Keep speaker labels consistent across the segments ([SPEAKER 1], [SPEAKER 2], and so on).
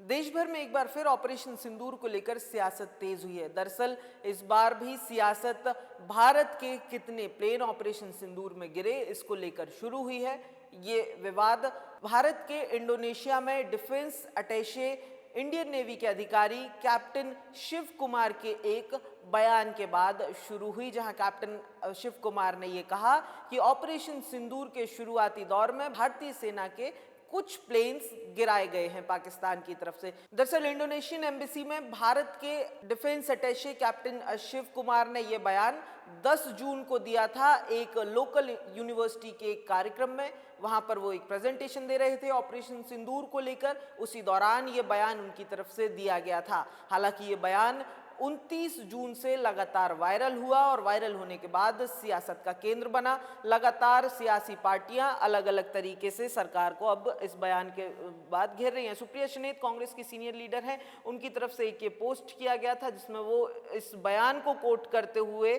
[SPEAKER 1] देश भर में एक बार फिर ऑपरेशन सिंदूर को लेकर सियासत तेज हुई है। दरअसल इस बार भी सियासत भारत के कितने प्लेन ऑपरेशन सिंदूर में गिरे इसको लेकर शुरू हुई है। ये विवाद भारत के इंडोनेशिया में डिफेंस अटैचे इंडियन नेवी के अधिकारी कैप्टन शिव कुमार के एक बयान के बाद शुरू हुई, जहां कैप्टन शिव कुमार ने यह कहा कि ऑपरेशन सिंदूर के शुरुआती दौर में भारतीय सेना के कुछ प्लेन्स गिराए गए हैं पाकिस्तान की तरफ से। दरअसल इंडोनेशियन एम्बेसी में भारत के defence attache captain Shiv Kumar ने यह बयान 10 जून को दिया था एक लोकल यूनिवर्सिटी के एक कार्यक्रम में। वहां पर वो एक प्रेजेंटेशन दे रहे थे ऑपरेशन सिंदूर को लेकर। उसी दौरान ये बयान उनकी तरफ से दिया गया था। हालांकि ये बयान 29 जून से लगातार वायरल हुआ और वायरल होने के बाद सियासत का केंद्र बना। लगातार सियासी पार्टियां अलग अलग तरीके से सरकार को अब इस बयान के बाद घेर रही हैं। सुप्रिया सुनीत कांग्रेस की सीनियर लीडर हैं, उनकी तरफ से एक ये पोस्ट किया गया था जिसमें वो इस बयान को कोट करते हुए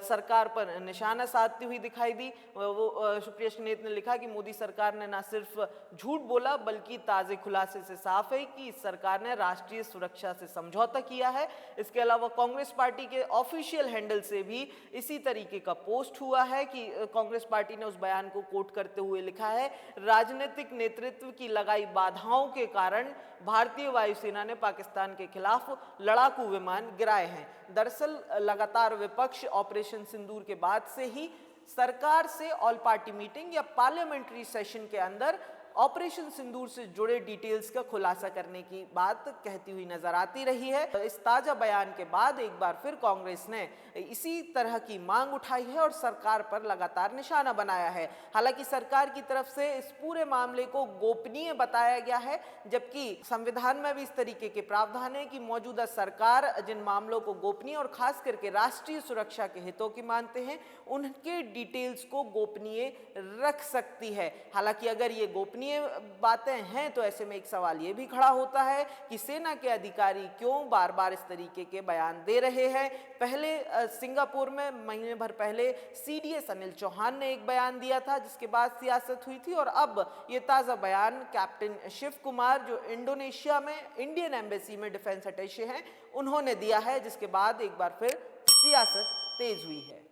[SPEAKER 1] सरकार पर निशाना साधती हुई दिखाई दी। वो सुप्रिया सुनीत ने लिखा कि मोदी सरकार ने न सिर्फ झूठ बोला बल्कि ताजे खुलासे से साफ है कि इस सरकार ने राष्ट्रीय सुरक्षा से समझौता किया है। इसके अलावा कांग्रेस पार्टी के ऑफिशियल हैंडल से भी इसी तरीके का पोस्ट हुआ है कि कांग्रेस पार्टी ने उस बयान को कोट करते हुए लिखा है, राजनीतिक नेतृत्व की लगाई बाधाओं के कारण भारतीय वायुसेना ने पाकिस्तान के खिलाफ लड़ाकू विमान गिराए हैं। दरअसल लगातार विपक्ष ऑपरेशन सिंदूर के बाद से ही सरकार से ऑल पार्टी मीटिंग या पार्लियामेंट्री सेशन के अंदर ऑपरेशन सिंदूर से जुड़े डिटेल्स का खुलासा करने की बात कहती हुई नजर आती रही है। इस ताजा बयान के बाद एक बार फिर कांग्रेस ने इसी तरह की मांग उठाई है और सरकार पर लगातार निशाना बनाया है। हालांकि सरकार की तरफ से इस पूरे मामले को गोपनीय बताया गया है, जबकि संविधान में भी इस तरीके के प्रावधान है कि मौजूदा सरकार जिन मामलों को गोपनीय और खास करके राष्ट्रीय सुरक्षा के हितों की मानते हैं उनके डिटेल्स को गोपनीय रख सकती है। हालांकि अगर ये गोपनीय बातें हैं तो ऐसे में एक सवाल ये भी खड़ा होता है कि सेना के अधिकारी क्यों बार बार इस तरीके के बयान दे रहे हैं। पहले सिंगापुर में महीने भर पहले सीडीएस अनिल चौहान ने एक बयान दिया था जिसके बाद सियासत हुई थी, और अब ये ताज़ा बयान कैप्टन शिव कुमार जो इंडोनेशिया में इंडियन एम्बेसी में डिफेंस अटैचे हैं उन्होंने दिया है, जिसके बाद एक बार फिर सियासत तेज हुई है।